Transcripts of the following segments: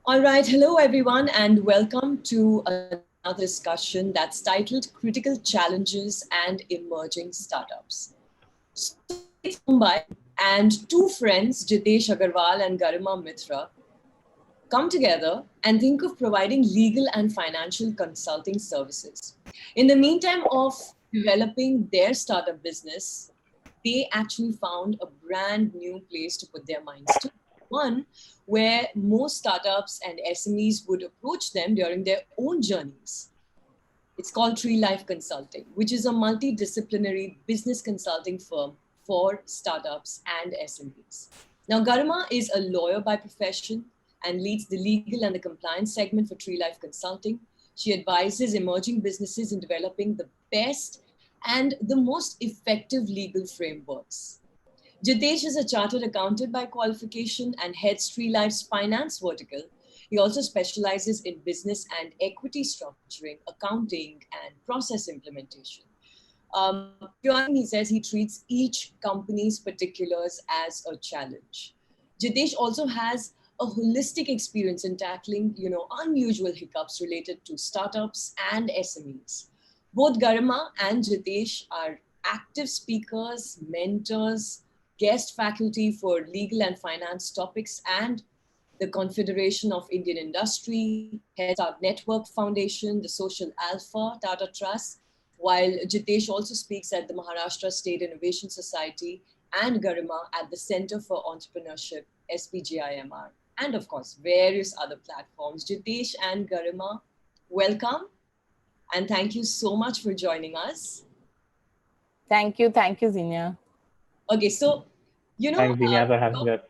All right, hello everyone, and welcome to another discussion that's titled Critical Challenges and Emerging Startups. So, today it's Mumbai, and two friends, Jitesh Agarwal and Garima Mitra, come together and think of providing legal and financial consulting services. In the meantime of developing their startup business, they actually found a brand new place to put their minds to. One where most startups and SMEs would approach them during their own journeys. It's called Tree Life Consulting, which is a multidisciplinary business consulting firm for startups and SMEs. Now, Garima is a lawyer by profession and leads the legal and the compliance segment for Tree Life Consulting. She advises emerging businesses in developing the best and the most effective legal frameworks. Jitesh is a chartered accountant by qualification and heads Tree Life's finance vertical. He also specializes in business and equity structuring, accounting, and process implementation. Before joining, he says he treats each company's particulars as a challenge. Jitesh also has a holistic experience in tackling, unusual hiccups related to startups and SMEs. Both Garima and Jitesh are active speakers, mentors, guest faculty for legal and finance topics, and the Confederation of Indian Industry, heads our Network Foundation, the Social Alpha Tata Trust, while Jitesh also speaks at the Maharashtra State Innovation Society and Garima at the Center for Entrepreneurship, SPGIMR, and of course, various other platforms. Jitesh and Garima, welcome and thank you so much for joining us. Thank you, Zinia. Okay, so, you know, Thanks, Dinya, for having us.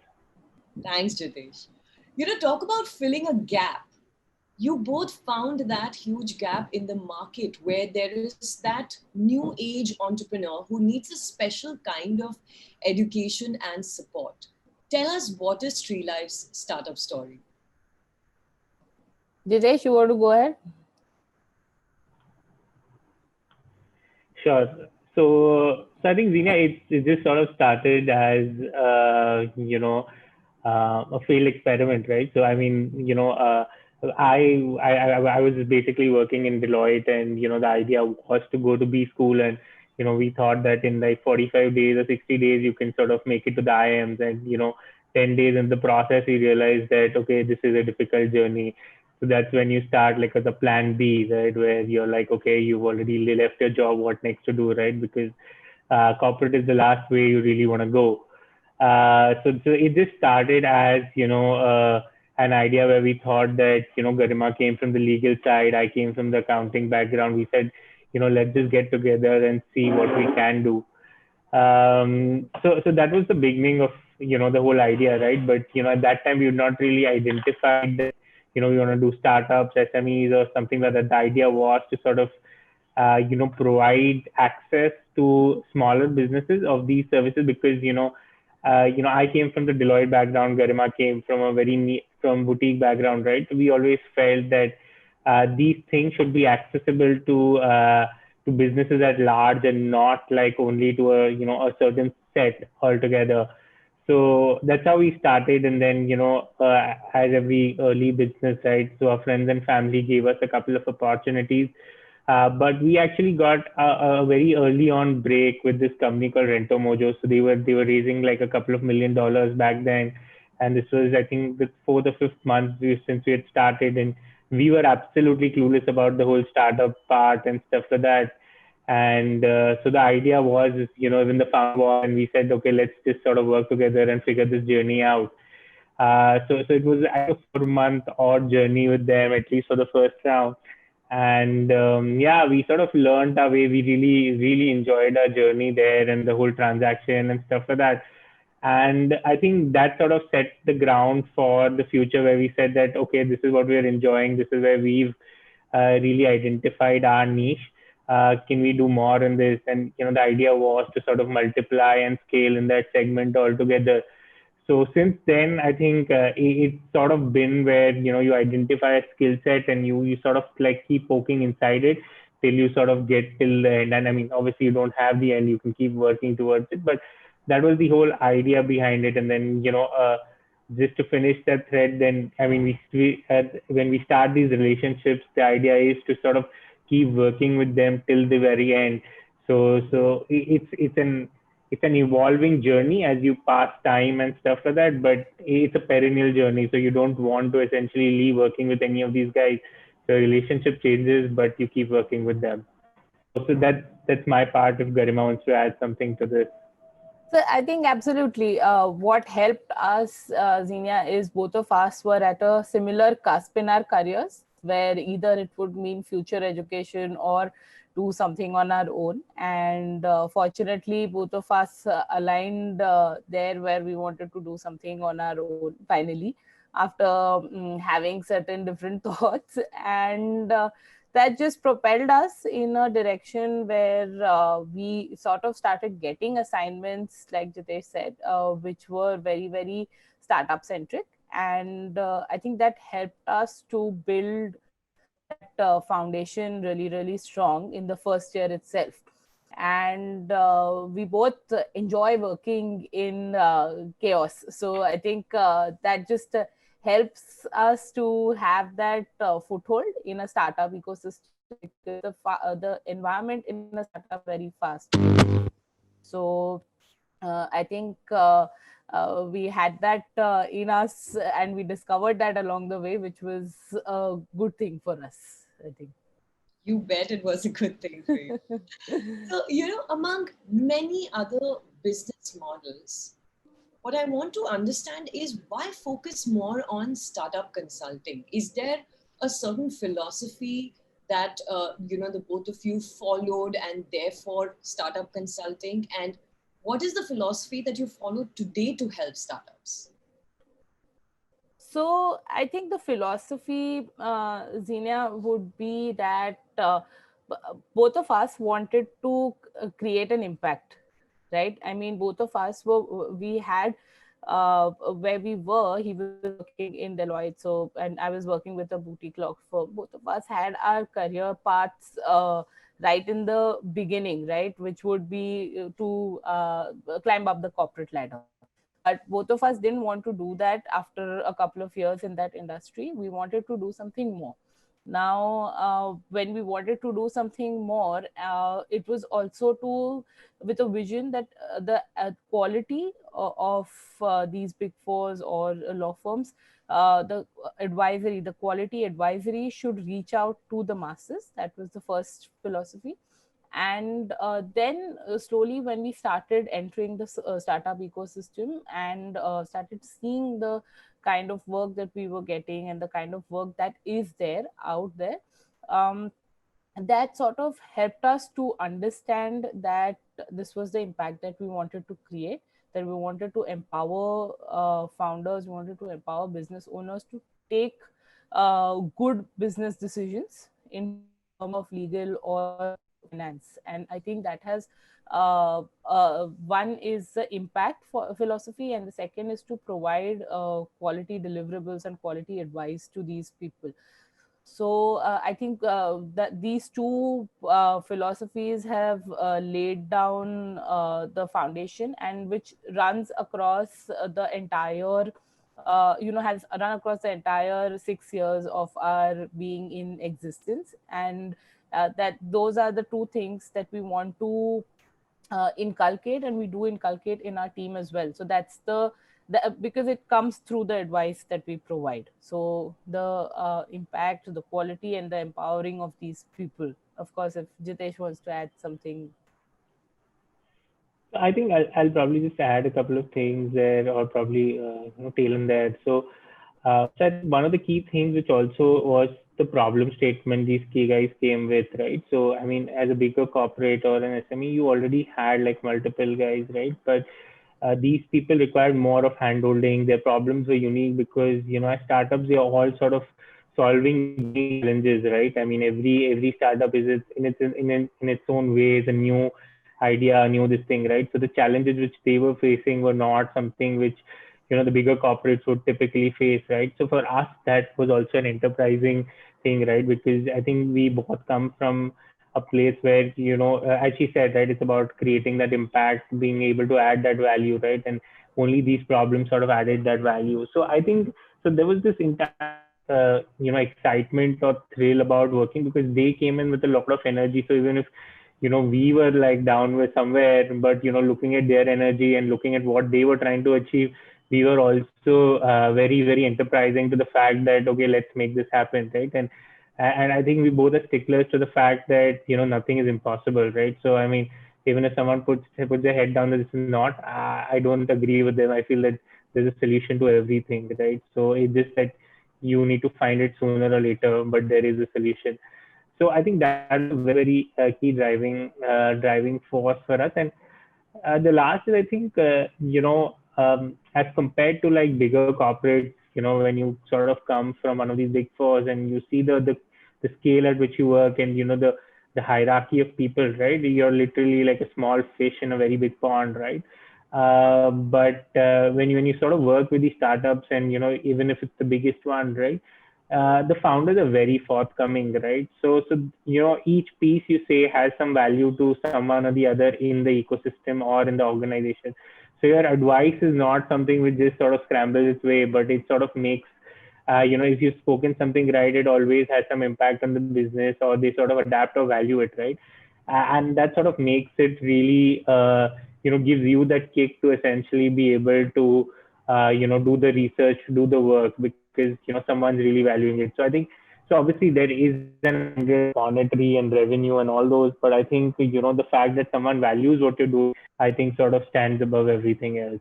thanks, Jitesh. Talk about filling a gap. You both found that huge gap in the market where there is that new age entrepreneur who needs a special kind of education and support. Tell us, what is Tree Life's startup story? Jitesh, you want to go ahead? Sure. So I think Zina, it just sort of started as a failed experiment, right? So I mean, I was just basically working in Deloitte, and the idea was to go to B school, and we thought that in like 45 days or 60 days you can sort of make it to the IIMs, and 10 days in the process you realize that okay, this is a difficult journey. So that's when you start like as a plan B, right? Where you're like, okay, you've already left your job, what next to do, right? Because corporate is the last way you really want to go. So it just started as, an idea where we thought that, Garima came from the legal side, I came from the accounting background. We said, let's just get together and see what we can do. So that was the beginning of, the whole idea, right? But, at that time, we had not really identified that, we want to do startups, SMEs or something like that. The idea was to sort of, provide access to smaller businesses of these services because, I came from the Deloitte background. Garima came from a from boutique background, right? So we always felt that these things should be accessible to businesses at large and not like only to a certain set altogether. So that's how we started, and then as every early business, right? So our friends and family gave us a couple of opportunities, but we actually got a very early on break with this company called Rento Mojo. So they were raising like a couple of $1 million back then, and this was I think the fourth or fifth month since we had started, and we were absolutely clueless about the whole startup part and stuff like that. And so the idea was, when the founder was, and we said, okay, let's just sort of work together and figure this journey out. So it was a 4 month odd journey with them, at least for the first round. And yeah, we sort of learned our way. We really enjoyed our journey there and the whole transaction and stuff like that. And I think that sort of set the ground for the future, where we said that okay, this is what we are enjoying, this is where we've really identified our niche. Can we do more in this? And the idea was to sort of multiply and scale in that segment altogether. So since then, I think it's sort of been where you identify a skill set, and you sort of like keep poking inside it till you sort of get till the end. And I mean, obviously you don't have the end, you can keep working towards it, but that was the whole idea behind it. And then just to finish that thread, then I mean, when we start these relationships, the idea is to sort of keep working with them till the very end. So it's an evolving journey as you pass time and stuff like that, but it's a perennial journey. So you don't want to essentially leave working with any of these guys. The relationship changes, but you keep working with them. So that's my part. If Garima wants to add something to this. So I think absolutely. What helped us, Xenia, is both of us were at a similar cusp in our careers, where either it would mean future education or do something on our own. And fortunately, both of us aligned there where we wanted to do something on our own. Finally, after having certain different thoughts and. That just propelled us in a direction where we sort of started getting assignments, like Jitesh said, which were very, very startup centric. And I think that helped us to build that foundation really, really strong in the first year itself. And we both enjoy working in chaos. So I think that just helps us to have that foothold in a startup ecosystem, because the environment in a startup is very fast. So I think we had that in us, and we discovered that along the way, which was a good thing for us, I think. You bet it was a good thing for you. So, among many other business models, what I want to understand is why focus more on startup consulting? Is there a certain philosophy that the both of you followed, and therefore startup consulting? And what is the philosophy that you follow today to help startups? So I think the philosophy, Xenia, would be that both of us wanted to create an impact, right? I mean, both of us we had where we were. He was working in Deloitte, so, and I was working with a boutique law firm. Both of us had our career paths right in the beginning, right, which would be to climb up the corporate ladder. But both of us didn't want to do that after a couple of years in that industry. We wanted to do something more. Now, when we wanted to do something more, it was also to with a vision that the quality of these big fours or law firms, the quality advisory should reach out to the masses. That was the first philosophy. And then slowly, when we started entering the startup ecosystem and started seeing the kind of work that we were getting and the kind of work that is there out there, um, that sort of helped us to understand that this was the impact that we wanted to create, that we wanted to empower founders, we wanted to empower business owners to take good business decisions in terms of legal or finance. And I think that has one is the impact for philosophy, and the second is to provide quality deliverables and quality advice to these people. So I think that these two philosophies have laid down the foundation, and which runs across the entire has run across the entire 6 years of our being in existence. And that those are the two things that we want to inculcate, and we do inculcate in our team as well. So that's the because it comes through the advice that we provide. So the impact, the quality, and the empowering of these people. Of course, if Jitesh wants to add something. I think I'll probably just add a couple of things there, or probably tail on that. So I think one of the key things, which also was the problem statement these key guys came with, right? So I mean, as a bigger corporate or an SME, you already had like multiple guys, right? But these people required more of handholding. Their problems were unique because as startups, they are all sort of solving unique challenges, right? I mean, every startup is in its own way is a new idea, a new this thing, right? So the challenges which they were facing were not something which the bigger corporates would typically face, right? So for us, that was also an enterprising thing, right? Because I think we both come from a place where, as she said, right, it's about creating that impact, being able to add that value, right? And only these problems sort of added that value. So I think, so there was this entire, excitement or thrill about working because they came in with a lot of energy. So even if, we were like down with somewhere, but, looking at their energy and looking at what they were trying to achieve, we were also very, very enterprising to the fact that, okay, let's make this happen, right? And I think we both are sticklers to the fact that, nothing is impossible, right? So, I mean, even if someone puts their head down that this is not, I don't agree with them. I feel that there's a solution to everything, right? So it's just that you need to find it sooner or later, but there is a solution. So I think that was a very, very key driving force for us. And the last is, I think, as compared to like bigger corporates, when you sort of come from one of these big fours and you see the scale at which you work and, the hierarchy of people, right? You're literally like a small fish in a very big pond, right? But when you sort of work with these startups and, even if it's the biggest one, right? The founders are very forthcoming, right? So each piece you say has some value to someone or the other in the ecosystem or in the organization. So your advice is not something which just sort of scrambles its way, but it sort of makes, if you've spoken something right, it always has some impact on the business, or they sort of adapt or value it, right? And that sort of makes it really, gives you that kick to essentially be able to, do the research, do the work because, someone's really valuing it. So I think, so obviously there is an angle of monetary and revenue and all those, but I think, the fact that someone values what you're doing, I think sort of stands above everything else.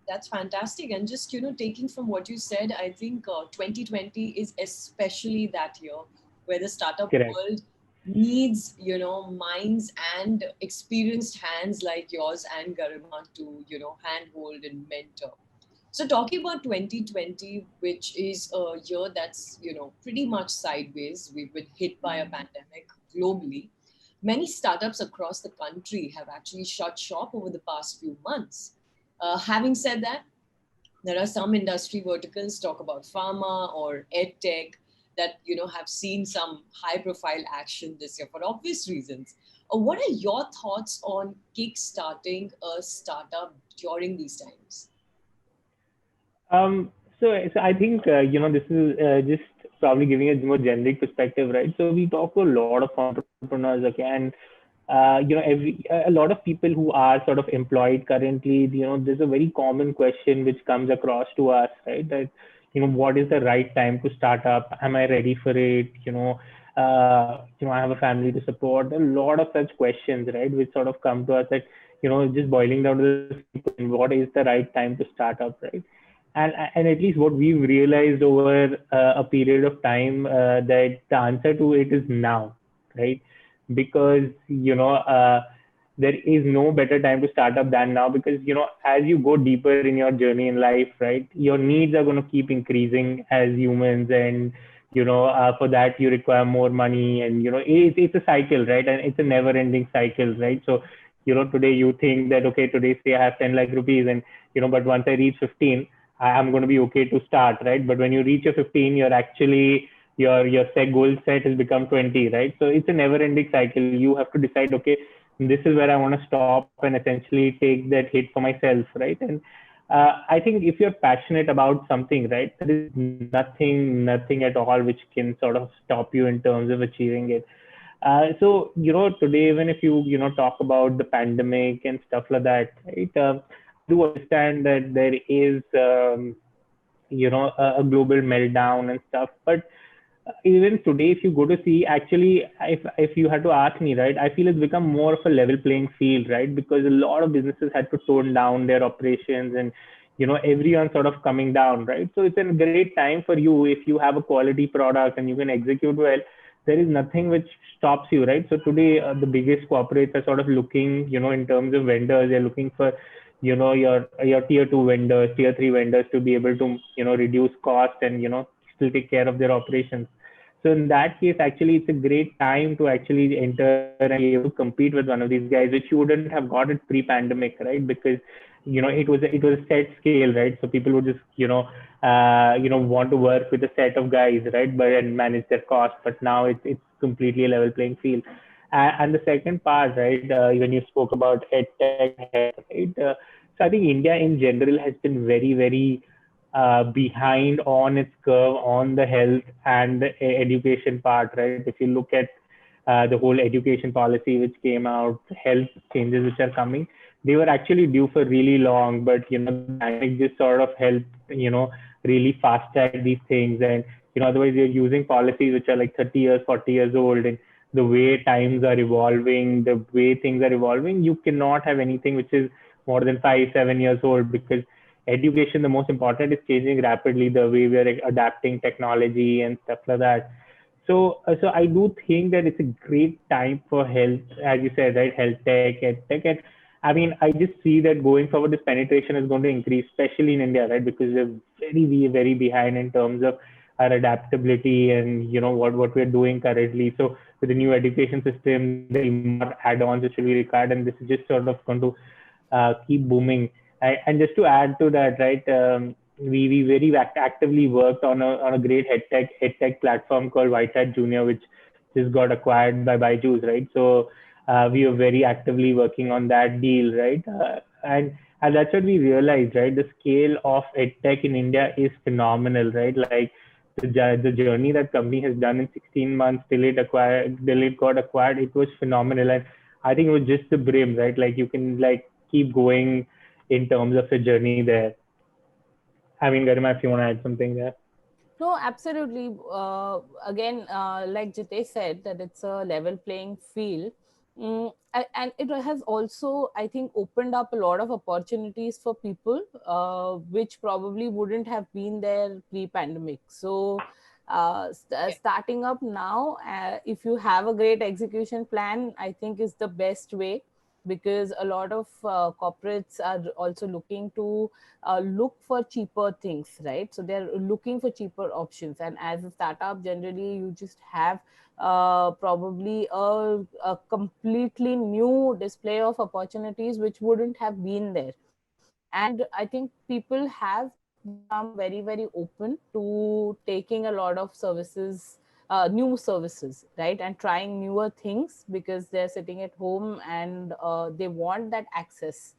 That's fantastic. And just, taking from what you said, I think 2020 is especially that year where the startup Correct. world needs, minds and experienced hands like yours and Garima to, handhold and mentor. So talking about 2020, which is a year that's, pretty much sideways, we've been hit by a pandemic globally. Many startups across the country have actually shut shop over the past few months. Having said that, there are some industry verticals, talk about pharma or ed tech, that have seen some high profile action this year for obvious reasons. What are your thoughts on kick-starting a startup during these times? So I think, this is just probably giving a more generic perspective, right? So we talk to a lot of entrepreneurs, okay, and a lot of people who are sort of employed currently, there's a very common question which comes across to us, right? That, what is the right time to start up? Am I ready for it? I have a family to support. A lot of such questions, right, which sort of come to us that, just boiling down to the simple question, what is the right time to start up, right? And at least what we've realized over a period of time, that the answer to it is now, right? Because there is no better time to start up than now, because as you go deeper in your journey in life, right, your needs are going to keep increasing as humans, and for that you require more money, and it's a cycle, right? And it's a never ending cycle, right? So today you think that, okay, today say I have 10 lakh rupees, and but once I reach 15, I'm going to be okay to start, right? But when you reach your 15, you're actually, your set goal set has become 20, right? So it's a never ending cycle. You have to decide, okay, this is where I want to stop and essentially take that hit for myself, right? And I think if you're passionate about something, right, there is nothing at all which can sort of stop you in terms of achieving it. So today, even if you talk about the pandemic and stuff like that, right? I do understand that there is a global meltdown and stuff, but even today, if you go to see, actually, if you had to ask me, right, I feel it's become more of a level playing field, right? Because a lot of businesses had to tone down their operations, and everyone sort of coming down, right? So it's a great time for you if you have a quality product and you can execute well. There is nothing which stops you, right? So today, the biggest corporates are sort of looking, in terms of vendors, they're looking for your tier 2 vendors, tier 3 vendors, to be able to reduce cost and still take care of their operations. So in that case, actually, it's a great time to actually enter and be able to compete with one of these guys, which you wouldn't have got it pre-pandemic, right? Because it was a set scale, right? So people would just want to work with a set of guys, right? But and manage their costs. But now it's completely a level playing field. And the second part, right, when you spoke about edtech and health, right? So I think India in general has been very, very behind on its curve on the health and the education part, right? If you look at the whole education policy which came out, health changes which are coming, they were actually due for really long, but the pandemic just sort of helped, really fast track these things. And otherwise you're using policies which are like 30 years, 40 years old, and the way times are evolving, the way things are evolving, you cannot have anything which is more than 5, 7 years old, because education, the most important, is changing rapidly, the way we are adapting technology and stuff like that. So I do think that it's a great time for health, as you said, right? Health tech, ed tech, and I mean, I just see that going forward, this penetration is going to increase, especially in India, right? Because we're very behind in terms of our adaptability and what we're doing currently. So with the new education system, there will be more add-ons which will be required, and this is just sort of going to keep booming. And just to add to that, right, we very actively worked on a great head tech platform called White Hat Junior, which just got acquired by Byju's, right? So we were very actively working on that deal, right? And that's what we realized, right? The scale of edtech in India is phenomenal, right? Like the journey that company has done in 16 months till it got acquired, it was phenomenal. And I think it was just the brim, right? Like you can like keep going in terms of the journey there. I mean, Garima, if you want to add something there. No, absolutely. Again, like Jitesh said, that it's a level playing field. And it has also, I think, opened up a lot of opportunities for people, which probably wouldn't have been there pre-pandemic. So, starting up now, if you have a great execution plan, I think is the best way, because a lot of corporates are also looking to look for cheaper things, right? So they're looking for cheaper options, and as a startup, generally you just have probably a completely new display of opportunities which wouldn't have been there. And I think people have become very open to taking a lot of services, new services, right, and trying newer things, because they're sitting at home and they want that access,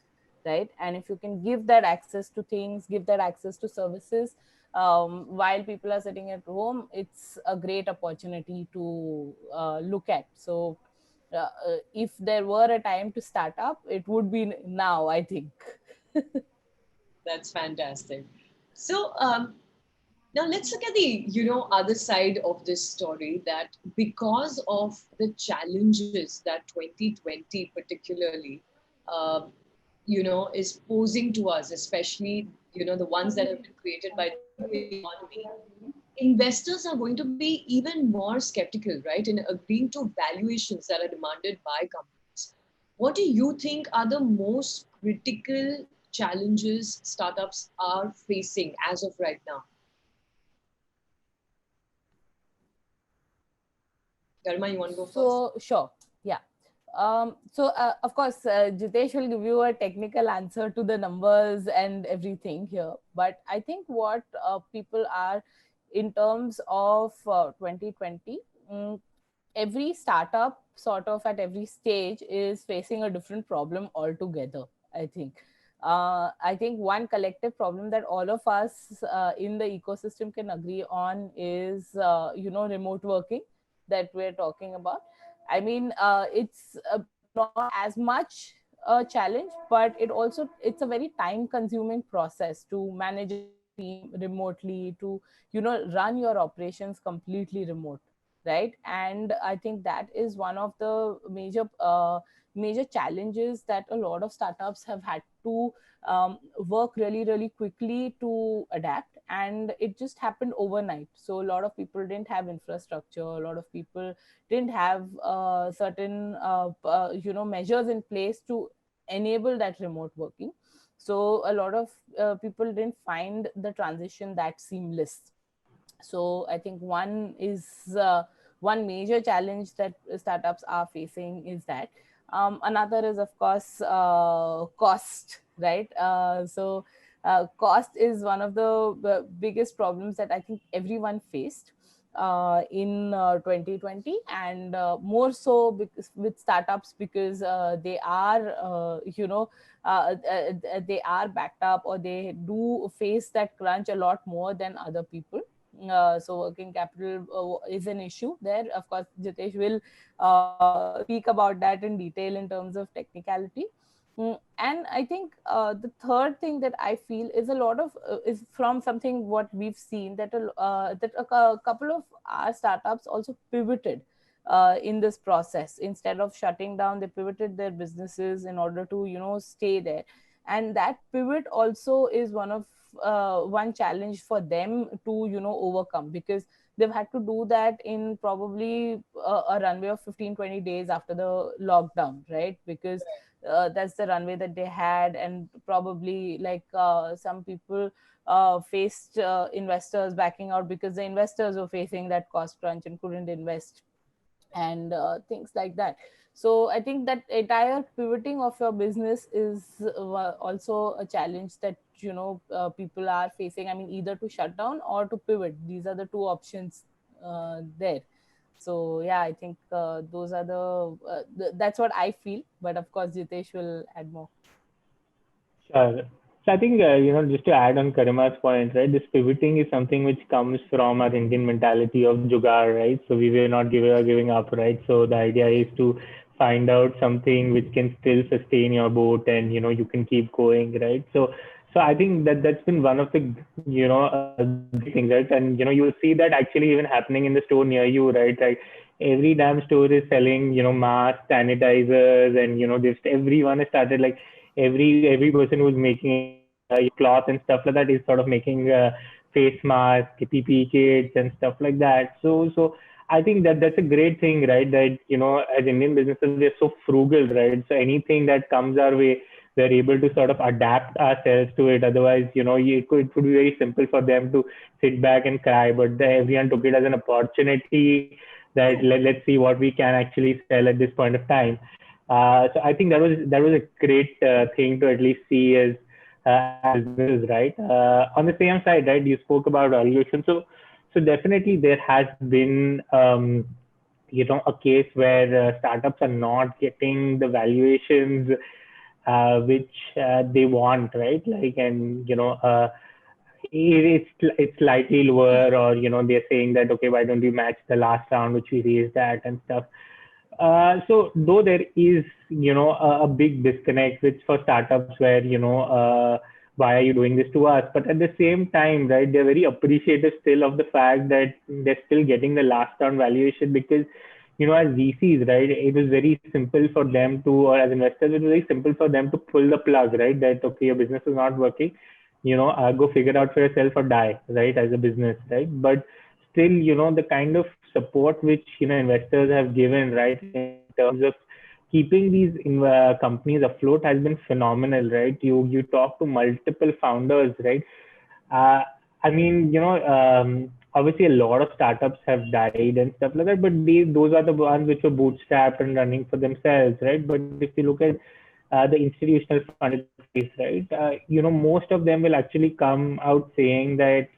right? And if you can give that access to things, give that access to services, while people are sitting at home, it's a great opportunity to look at. So if there were a time to start up, it would be now, I think. That's fantastic. So now let's look at the other side of this story, that because of the challenges that 2020 particularly uh, is posing to us, especially the ones that have been created by the new economy, investors are going to be even more skeptical, right, in agreeing to valuations that are demanded by companies. What do you think are the most critical challenges startups are facing as of right now? Garima, you want to go first? So, sure. Yeah. Of course, Jitesh will give you a technical answer to the numbers and everything here. But I think what people are, in terms of 2020, mm, every startup, sort of at every stage, is facing a different problem altogether, I think. I think one collective problem that all of us in the ecosystem can agree on is, remote working, that we're talking about. I mean, it's not as much a challenge, but it's a very time consuming process to manage a team remotely, to run your operations completely remote, right? And I think that is one of the major challenges that a lot of startups have had to work really quickly to adapt, and it just happened overnight. So a lot of people didn't have infrastructure, a lot of people didn't have certain measures in place to enable that remote working. So a lot of people didn't find the transition that seamless. So I think one major challenge that startups are facing is that. Another is, of course, cost, right? Cost is one of the biggest problems that I think everyone faced. in 2020, and more so because, with startups, because they are they are backed up, or they do face that crunch a lot more than other people. So working capital is an issue there. Of course, Jitesh will speak about that in detail in terms of technicality. And I think the third thing that I feel is a lot of is from something what we've seen, that a couple of our startups also pivoted in this process. Instead of shutting down, they pivoted their businesses in order to stay there. And that pivot also is one challenge for them to overcome, because they've had to do that in probably a runway of 15-20 days after the lockdown, right? Because that's the runway that they had. And probably, like, some people faced investors backing out because the investors were facing that cost crunch and couldn't invest, and things like that. So I think that entire pivoting of your business is also a challenge that people are facing. I mean, either to shut down or to pivot. These are the two options there. So yeah, I think those are that's what I feel, but of course Jitesh will add more. Sure. So I think, just to add on Karima's point, right, this pivoting is something which comes from our Indian mentality of jugaad, right? So we were not giving up, right? So the idea is to find out something which can still sustain your boat, and, you can keep going, right? So I think that that's been one of the, great things, right? And, you'll see that actually even happening in the store near you, right? Like every damn store is selling, masks, sanitizers, and, this, everyone has started, like, every person who's making cloth and stuff like that is sort of making face masks, PPE kits, and stuff like that. So I think that that's a great thing, right? That, as Indian businesses, we're so frugal, right? So anything that comes our way, we're able to sort of adapt ourselves to it. Otherwise, it could be very simple for them to sit back and cry, but everyone took it as an opportunity that let's see what we can actually sell at this point of time. So I think that was a great thing to at least see as businesses, right? On the same side, right? You spoke about valuation, so definitely there has been a case where startups are not getting the valuations which they want, right? Like, and it's slightly lower, or they're saying that, okay, why don't we match the last round which we raised at and stuff. So though there is, a big disconnect with for startups where, why are you doing this to us? But at the same time, right, they're very appreciative still of the fact that they're still getting the last round valuation, because, as VCs, right, it was very simple for them to, or as investors, it was very simple for them to pull the plug, right? That, okay, your business is not working, go figure out for yourself or die, right, as a business, right? But still, the kind of support which, investors have given, right, in terms of keeping these companies afloat has been phenomenal, right? You talk to multiple founders, right? Uh, I mean, obviously a lot of startups have died and stuff like that, but those are the ones which were bootstrapped and running for themselves, right? But if you look at the institutional funded space, right, most of them will actually come out saying that,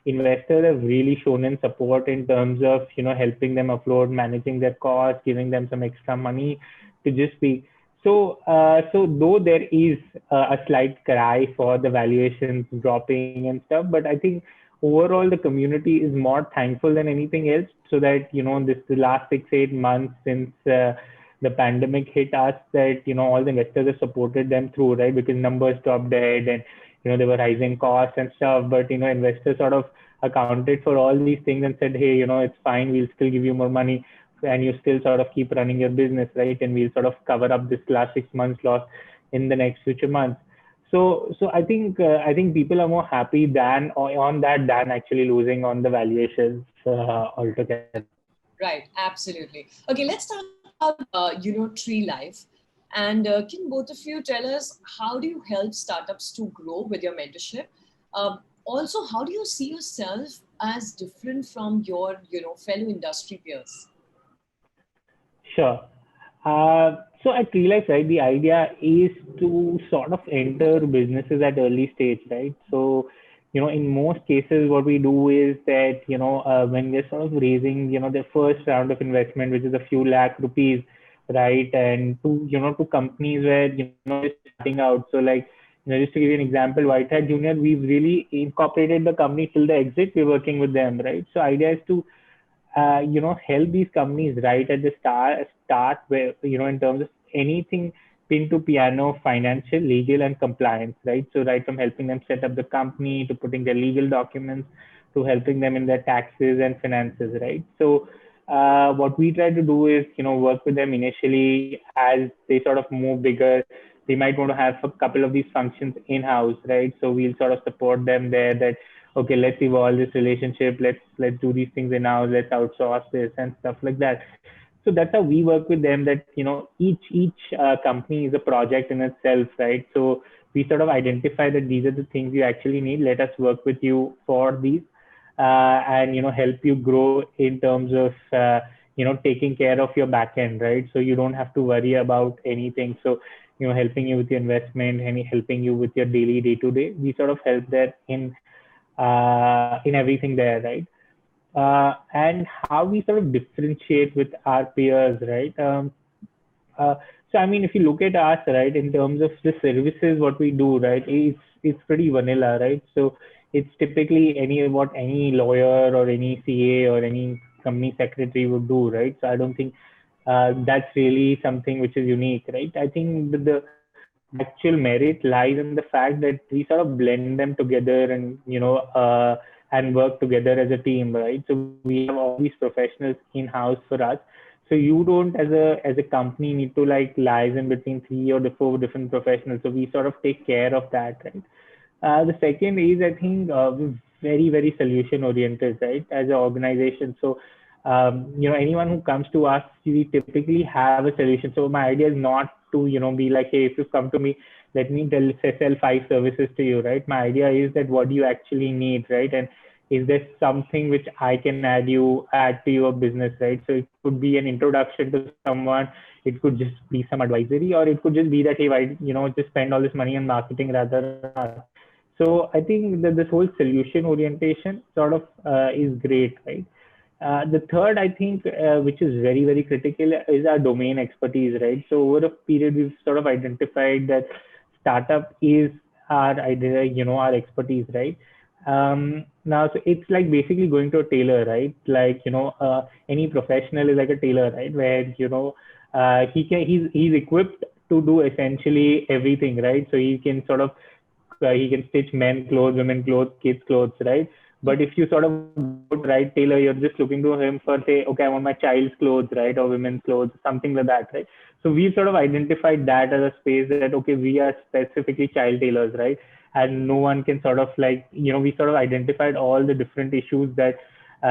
investors have really shown in support in terms of, helping them afloat, managing their costs, giving them some extra money to just speak. So though there is a slight cry for the valuations dropping and stuff, but I think overall the community is more thankful than anything else. So that, this the last 6-8 months since the pandemic hit us, that, all the investors have supported them through, right? Because numbers dropped dead, and, there were rising costs and stuff. But, investors sort of accounted for all these things and said, hey, it's fine, we'll still give you more money, and you still sort of keep running your business, right? And we'll sort of cover up this last 6 months loss in the next future months. So I think people are more happy than on that than actually losing on the valuations altogether. Right, absolutely. Okay, let's talk about Tree Life. And can both of you tell us, how do you help startups to grow with your mentorship? Also, how do you see yourself as different from your fellow industry peers? Sure. So at Tree Life, right, the idea is to sort of enter businesses at early stage, right? So, in most cases, what we do is that, when we're sort of raising, the first round of investment, which is a few lakh rupees, right? And to companies where, they're starting out. So like, just to give you an example, White Hat Junior, we've really incorporated the company till the exit. We're working with them, right? So idea is to help these companies right at the start where, in terms of anything pin to piano, financial, legal, and compliance, right? So right from helping them set up the company to putting their legal documents to helping them in their taxes and finances, right? So what we try to do is, work with them initially as they sort of move bigger. They might want to have a couple of these functions in-house, right? So we'll sort of support them there that, okay, let's evolve this relationship. Let's do these things in-house. Let's outsource this and stuff like that. So that's how we work with them. That each company is a project in itself, right? So we sort of identify that these are the things you actually need. Let us work with you for these, and help you grow in terms of taking care of your back end, right? So you don't have to worry about anything. So helping you with your investment and helping you with your daily day to day. We sort of help there in everything there, right? And how we sort of differentiate with our peers, right? Uh, so I mean, if you look at us, right, in terms of the services, what we do, right, it's pretty vanilla, right? So it's typically what any lawyer or any CA or any company secretary would do, right? So I don't think that's really something which is unique, right? I think the actual merit lies in the fact that we sort of blend them together and and work together as a team, right? So we have all these professionals in house for us. So you don't, as a company, need to like lies in between three or the four different professionals. So we sort of take care of that, right? The second is, I think, we're very, very solution oriented, right, as an organization. So, anyone who comes to us, we typically have a solution. So my idea is not to, be like, hey, if you come to me, let me sell five services to you, right? My idea is that what do you actually need, right? And is there something which I can add to your business, right? So it could be an introduction to someone. It could just be some advisory, or it could just be that, hey, why, just spend all this money on marketing rather than us. So I think that this whole solution orientation sort of is great, right? The third, I think, which is very, very critical, is our domain expertise, right? So over a period, we've sort of identified that startup is our idea, our expertise, right? Now, so it's like basically going to a tailor, right? Like, any professional is like a tailor, right? Where, he's equipped to do essentially everything, right? So he can sort of he can stitch men clothes, women clothes, kids clothes, right? But if you sort of go to right tailor, you're just looking to him for, say, okay, I want my child's clothes, right, or women's clothes, something like that, right? So we've sort of identified that as a space that, okay, we are specifically child tailors, right? And no one can sort of like, we sort of identified all the different issues that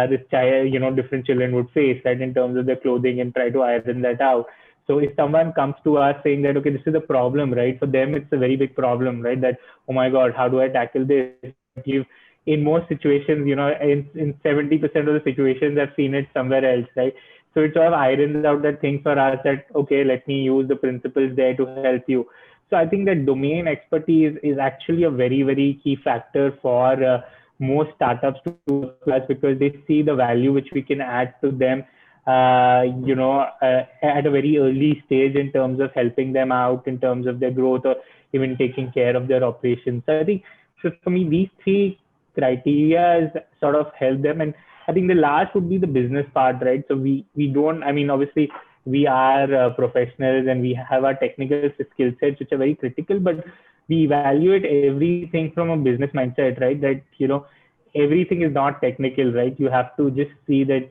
this child, different children would face, right, in terms of their clothing, and try to iron that out. So if someone comes to us saying that, okay, this is a problem, right? For them, it's a very big problem, right? That, oh my God, how do I tackle this? But in most situations, in 70% of the situations, I've seen it somewhere else, right? So it sort of irons out that thing for us that, okay, let me use the principles there to help you. So I think that domain expertise is actually a very, very key factor for most startups to work with us, because they see the value which we can add to them at a very early stage in terms of helping them out in terms of their growth, or even taking care of their operations. So I think, so for me, these three criteria sort of help them. And I think the last would be the business part, right? So we don't, I mean, obviously we are professionals and we have our technical skill sets, which are very critical, but we evaluate everything from a business mindset, right? That, everything is not technical, right? You have to just see that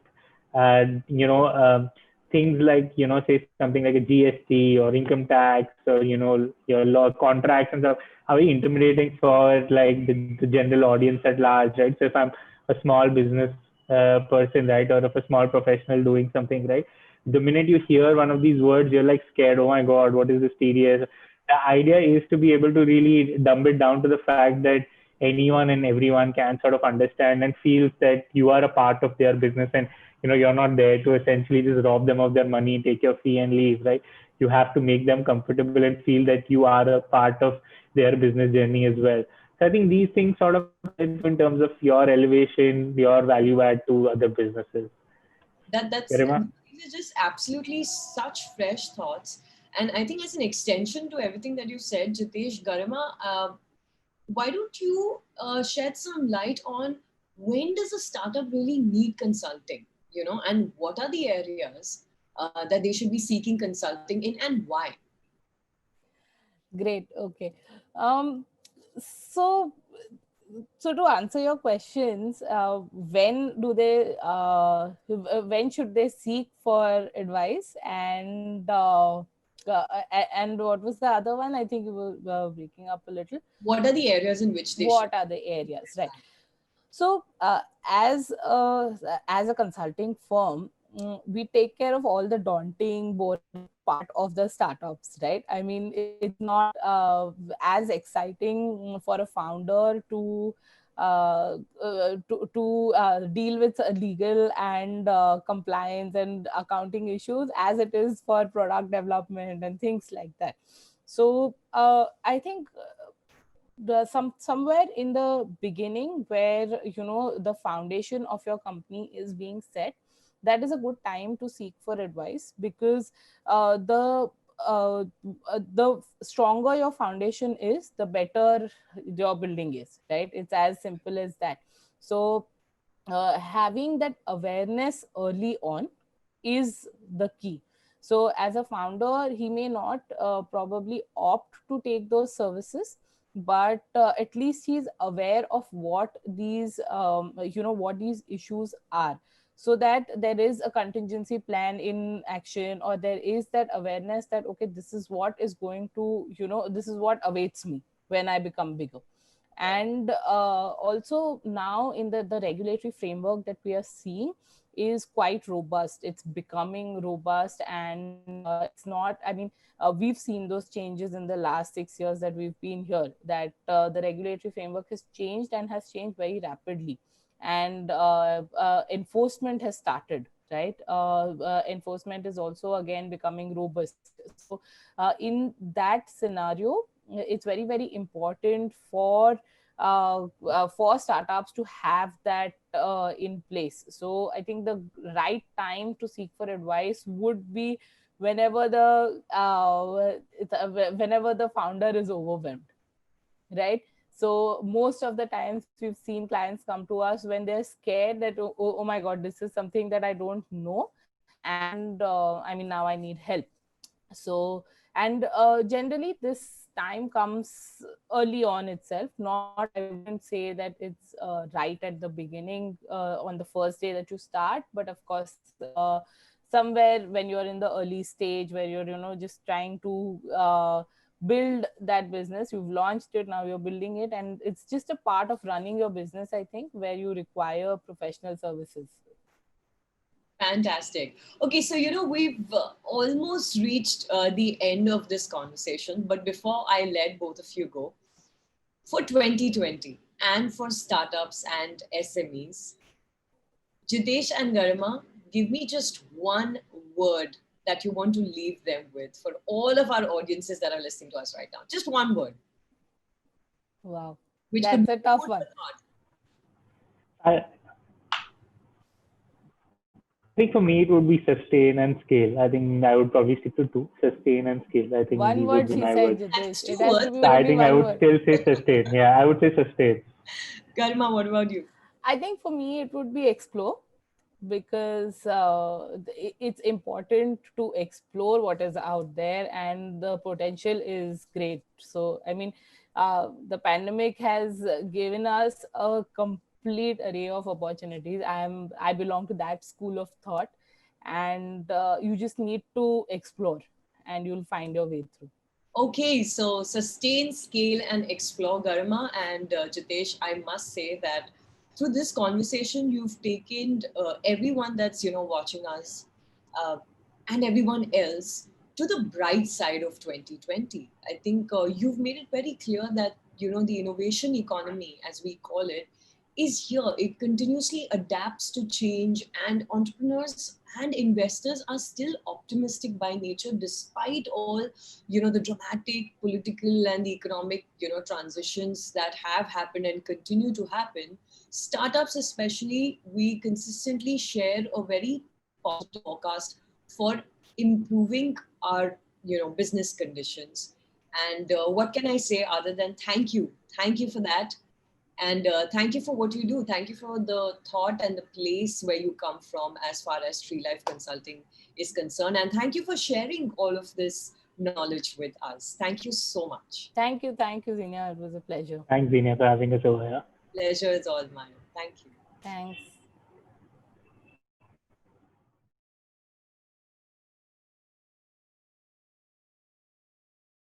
things like, say something like a GST or income tax, or, your law contracts and stuff are very intimidating for like the general audience at large, right? So if I'm a small business person, right, or if a small professional doing something, right, the minute you hear one of these words, you're like scared. Oh my God, what is this tedious? The idea is to be able to really dumb it down to the fact that anyone and everyone can sort of understand and feels that you are a part of their business, and you're not there to essentially just rob them of their money, take your fee and leave, right? You have to make them comfortable and feel that you are a part of their business journey as well. So I think these things sort of help in terms of your elevation, your value add to other businesses. That's Garima? these are just absolutely such fresh thoughts. And I think as an extension to everything that you said, Jitesh, Garima, why don't you shed some light on when does a startup really need consulting, and what are the areas that they should be seeking consulting in, and why? Great. Okay. Um, so, so to answer your questions, when should they seek for advice, and what was the other one? I think you were breaking up a little. What are the areas in which they should? What are the areas, right? So, as a consulting firm, we take care of all the daunting, boring part of the startups, right? I mean, it's not as exciting for a founder to deal with legal and compliance and accounting issues as it is for product development and things like that. So, I think somewhere in the beginning, where the foundation of your company is being set, that is a good time to seek for advice, because the stronger your foundation is, the better your building is, right? It's as simple as that. So having that awareness early on is the key. So as a founder, he may not probably opt to take those services, but at least he's aware of what these issues are, so that there is a contingency plan in action, or there is that awareness that, okay, this is what is going to, this is what awaits me when I become bigger. And also now, in the regulatory framework that we are seeing is quite robust. It's becoming robust, and it's not, I mean, we've seen those changes in the last 6 years that we've been here, that the regulatory framework has changed, and has changed very rapidly. And enforcement has started, right? Enforcement is also again becoming robust. So in that scenario, it's very, very important for startups to have that in place. So I think the right time to seek for advice would be whenever the founder is overwhelmed, right? So most of the times we've seen clients come to us when they're scared that, oh my god, this is something that I don't know, and I mean, now I need help. So, and generally this time comes early on itself. Not, I wouldn't say that it's right at the beginning, on the first day that you start, but of course somewhere when you're in the early stage, where you're just trying to build that business, you've launched it, now you're building it, and it's just a part of running your business, I think, where you require professional services. Fantastic. Okay, so we've almost reached the end of this conversation, but before I let both of you go, for 2020 and for startups and SMEs, Jitesh and Garima, give me just one word that you want to leave them with for all of our audiences that are listening to us right now. Just one word, Wow, which could that's be a tough food one. or not. I think for me it would be sustain and scale. I think I would probably stick to two, sustain and scale. I think One these would word, be she my said, words. Jitesh. That's It two has to words. be So I only think I one would word. still say sustain. Yeah, I would say sustain. Garima, what about you? I think for me, it would be explore, because it's important to explore what is out there, and the potential is great. So, I mean, the pandemic has given us a complete array of opportunities. I belong to that school of thought, and you just need to explore, and you'll find your way through. Okay, so sustain, scale, and explore, Garima and Jitesh. I must say that through this conversation, you've taken everyone that's watching us uh, and everyone else to the bright side of 2020. I think you've made it very clear that the innovation economy, as we call it, is here. It continuously adapts to change, and entrepreneurs and investors are still optimistic by nature, despite all, the dramatic political and the economic, transitions that have happened and continue to happen. Startups, especially, we consistently share a very positive forecast for improving our, business conditions. And what can I say other than thank you? Thank you for that. And thank you for what you do. Thank you for the thought and the place where you come from as far as Tree Life Consulting is concerned. And thank you for sharing all of this knowledge with us. Thank you so much. Thank you, Zinia. It was a pleasure. Thanks, Zina, for having us over here. Pleasure is all mine. Thank you. Thanks.